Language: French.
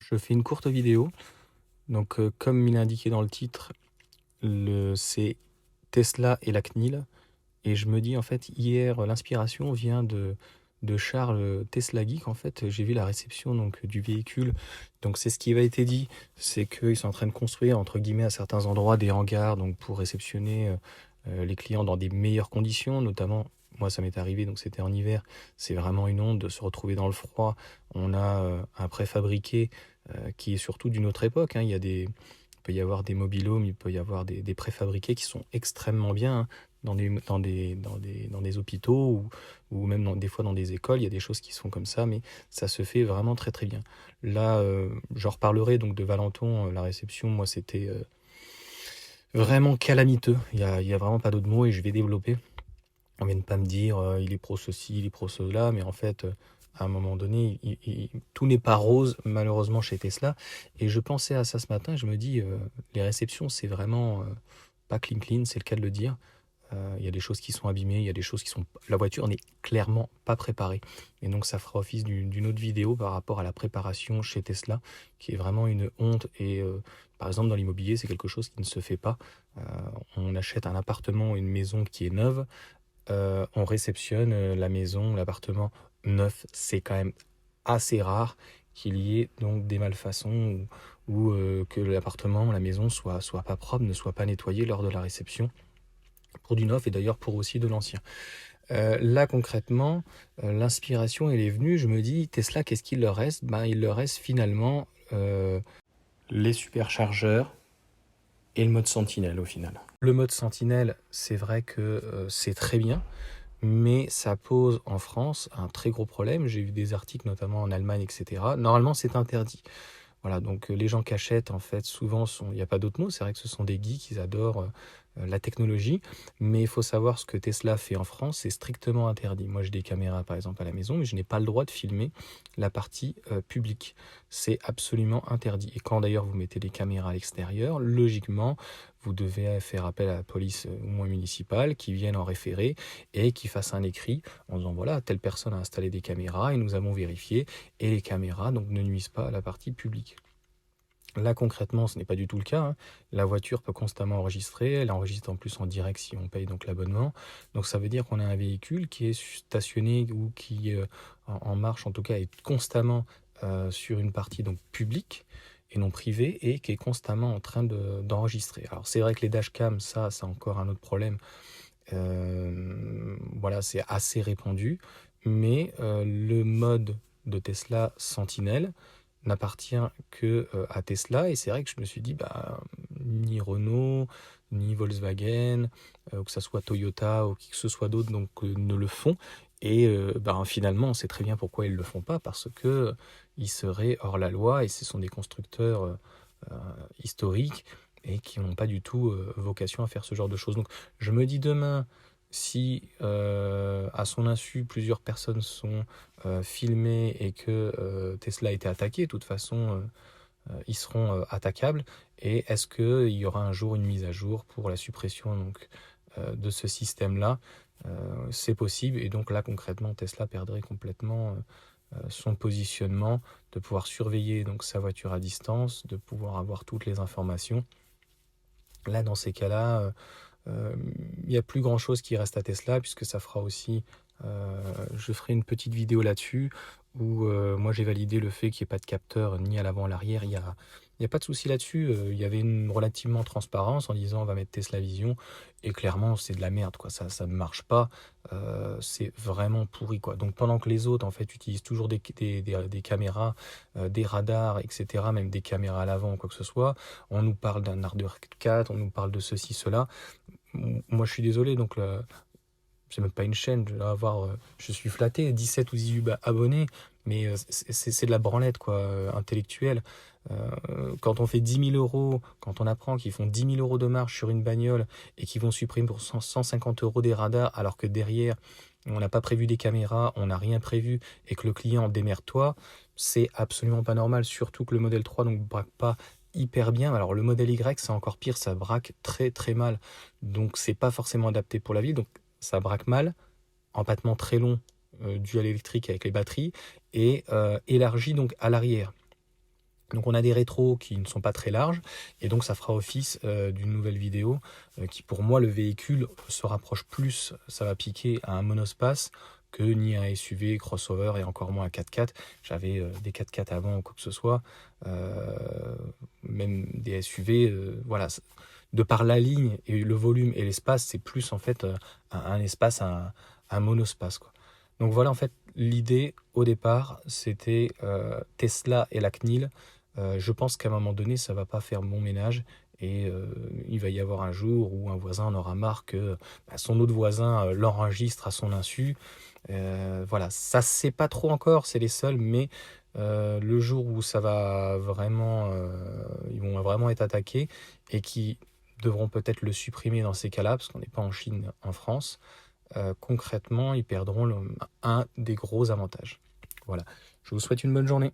Je fais une courte vidéo. Donc, comme il est indiqué dans le titre, c'est Tesla et la CNIL. Et je me dis, en fait, hier, l'inspiration vient de Charles Tesla Geek. En fait, j'ai vu la réception donc, du véhicule. Donc, c'est ce qui avait été dit, c'est qu'ils sont en train de construire, entre guillemets, à certains endroits, des hangars donc, pour réceptionner les clients dans des meilleures conditions, notamment. Moi, ça m'est arrivé, donc c'était en hiver. C'est vraiment une honte de se retrouver dans le froid. On a un préfabriqué qui est surtout d'une autre époque, hein. Il peut y avoir des mobil-homes, il peut y avoir des préfabriqués qui sont extrêmement bien, hein, dans des hôpitaux ou même des fois dans des écoles. Il y a des choses qui sont comme ça, mais ça se fait vraiment très très bien. Là, j'en reparlerai donc de Valenton, la réception, moi c'était vraiment calamiteux. Il y a vraiment pas d'autre mot et je vais développer. On vient de pas me dire il est pro ceci, il est pro cela, mais en fait, à un moment donné, tout n'est pas rose, malheureusement, chez Tesla. Et je pensais à ça ce matin, je me dis, les réceptions, c'est vraiment pas clean clean, c'est le cas de le dire. Il y a des choses qui sont abîmées, il y a des choses qui sont. La voiture n'est clairement pas préparée. Et donc, ça fera office d'une autre vidéo par rapport à la préparation chez Tesla, qui est vraiment une honte. Et par exemple, dans l'immobilier, c'est quelque chose qui ne se fait pas. Euh, on achète un appartement ou une maison qui est neuve, on réceptionne la maison, l'appartement neuf. C'est quand même assez rare qu'il y ait donc des malfaçons ou que l'appartement, la maison soit pas propre, ne soit pas nettoyé lors de la réception pour du neuf et d'ailleurs pour aussi de l'ancien. Là concrètement, l'inspiration elle est venue, je me dis Tesla, qu'est-ce qu'il leur reste? Il leur reste finalement les superchargeurs et le mode Sentinelle au final. Le mode Sentinelle, c'est vrai que c'est très bien, mais ça pose en France un très gros problème. J'ai vu des articles notamment en Allemagne, etc. Normalement, c'est interdit. Voilà, donc les gens qui achètent, en fait, souvent, il n'y a pas d'autre mot, c'est vrai que ce sont des geeks, ils adorent la technologie, mais il faut savoir ce que Tesla fait en France, c'est strictement interdit. Moi, j'ai des caméras, par exemple, à la maison, mais je n'ai pas le droit de filmer la partie publique. C'est absolument interdit. Et quand d'ailleurs vous mettez des caméras à l'extérieur, logiquement, vous devez faire appel à la police au moins municipale qui vienne en référé et qui fasse un écrit en disant voilà, telle personne a installé des caméras et nous avons vérifié et les caméras donc ne nuisent pas à la partie publique. Là, concrètement, ce n'est pas du tout le cas, hein. La voiture peut constamment enregistrer. Elle enregistre en plus en direct si on paye donc l'abonnement. Donc, ça veut dire qu'on a un véhicule qui est stationné ou qui, en marche, en tout cas, est constamment sur une partie donc publique et non privée et qui est constamment en train d'enregistrer. Alors, c'est vrai que les dashcams, ça, c'est encore un autre problème. Voilà, c'est assez répandu. Mais le mode de Tesla Sentinel n'appartient que à Tesla. Et c'est vrai que je me suis dit, bah, ni Renault, ni Volkswagen, que ce soit Toyota ou qui que ce soit d'autre, donc ne le font. Et ben, finalement, on sait très bien pourquoi ils ne le font pas, parce que ils seraient hors la loi et ce sont des constructeurs euh, historiques et qui n'ont pas du tout vocation à faire ce genre de choses. Donc je me dis demain, si à son insu plusieurs personnes sont filmées et que Tesla a été attaqué, de toute façon ils seront attaquables. Et est-ce qu'il y aura un jour une mise à jour pour la suppression donc, de ce système-là? C'est possible et donc là concrètement Tesla perdrait complètement son positionnement, de pouvoir surveiller donc sa voiture à distance, de pouvoir avoir toutes les informations. Là dans ces cas-là, il n'y a plus grand-chose qui reste à Tesla puisque ça fera aussi, je ferai une petite vidéo là-dessus où moi j'ai validé le fait qu'il n'y ait pas de capteur ni à l'avant ni à l'arrière. Il y a pas de souci là-dessus. Il y avait une relativement transparence en disant on va mettre Tesla Vision et clairement c'est de la merde quoi. Ça ne marche pas. C'est vraiment pourri quoi. Donc pendant que les autres en fait utilisent toujours des caméras, des radars, etc. Même des caméras à l'avant ou quoi que ce soit. On nous parle d'un Ardeur 4, on nous parle de ceci, cela. Moi, je suis désolé, donc là, c'est même pas une chaîne, je suis flatté, 17 ou 18 abonnés, mais c'est de la branlette, quoi, intellectuelle. Quand on fait 10 000 euros, quand on apprend qu'ils font 10 000 euros de marge sur une bagnole et qu'ils vont supprimer pour 150 euros des radars, alors que derrière, on n'a pas prévu des caméras, on n'a rien prévu et que le client démerde-toi, c'est absolument pas normal, surtout que le modèle 3 donc braque pas hyper bien. Alors le modèle Y, c'est encore pire, ça braque très très mal. Donc c'est pas forcément adapté pour la ville. Donc ça braque mal, empattement très long dû à l'électrique avec les batteries et élargi donc à l'arrière. Donc on a des rétros qui ne sont pas très larges et donc ça fera office d'une nouvelle vidéo qui pour moi le véhicule se rapproche plus, ça va piquer à un monospace que ni un SUV, crossover et encore moins un 4x4. J'avais des 4x4 avant ou quoi que ce soit, même des SUV, voilà. De par la ligne et le volume et l'espace, c'est plus en fait un espace, un monospace, quoi. Donc voilà en fait l'idée au départ, c'était Tesla et la CNIL. Je pense qu'à un moment donné, ça va pas faire bon ménage et il va y avoir un jour où un voisin en aura marre que son autre voisin l'enregistre à son insu. Voilà, ça se sait pas trop encore, c'est les seuls, mais le jour où ça va vraiment, ils vont vraiment être attaqués et qui devront peut-être le supprimer dans ces cas-là, parce qu'on n'est pas en Chine, en France, concrètement, ils perdront un des gros avantages. Voilà, je vous souhaite une bonne journée.